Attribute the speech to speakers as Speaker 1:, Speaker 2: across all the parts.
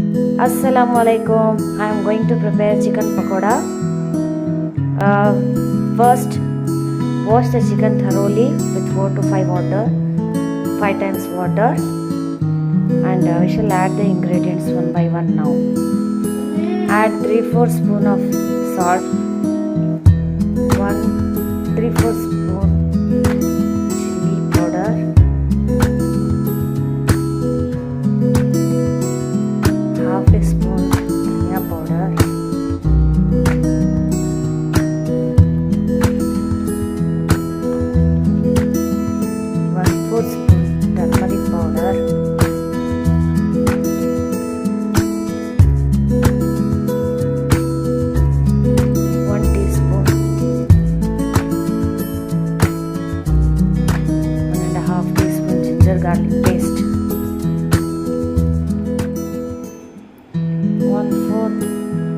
Speaker 1: Assalamualaikum. I am going to prepare chicken pakoda. First, wash the chicken thoroughly with 4 to 5 water, 5 times water, and we shall add the ingredients one by one now. Add 3/4 spoon of salt, 3/4 spoon chili powder, half teaspoon dhania powder, 1/4 spoon turmeric powder, 1 teaspoon, 1.5 teaspoon ginger garlic paste, 1/4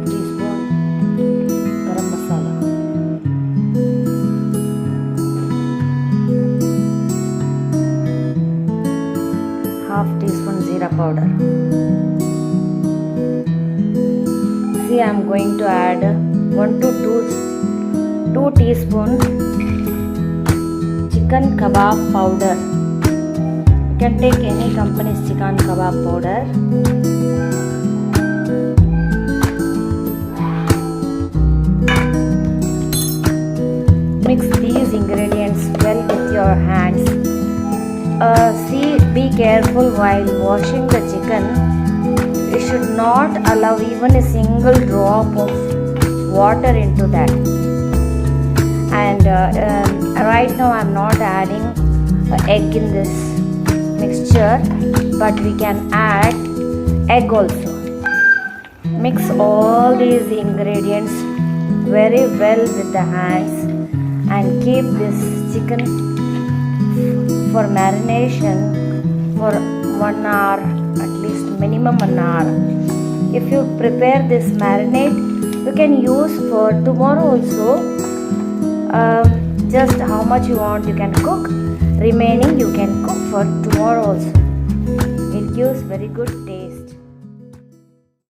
Speaker 1: teaspoon garam masala, half teaspoon jeera powder. See, I am going to add 1 to 2 teaspoon chicken kabab powder. You can take any company's chicken kabab powder. Mix these ingredients well with your hands. Be careful while washing the chicken. You should not allow even a single drop of water into that. And right now I am not adding egg in this mixture, but we can add egg also. Mix all these ingredients very well with the hands and keep this chicken for marination for 1 hour, at least minimum 1 hour. If you prepare this marinade, you can use for tomorrow also. Just how much you want you can cook, remaining you can cook for tomorrow also. It gives very good taste.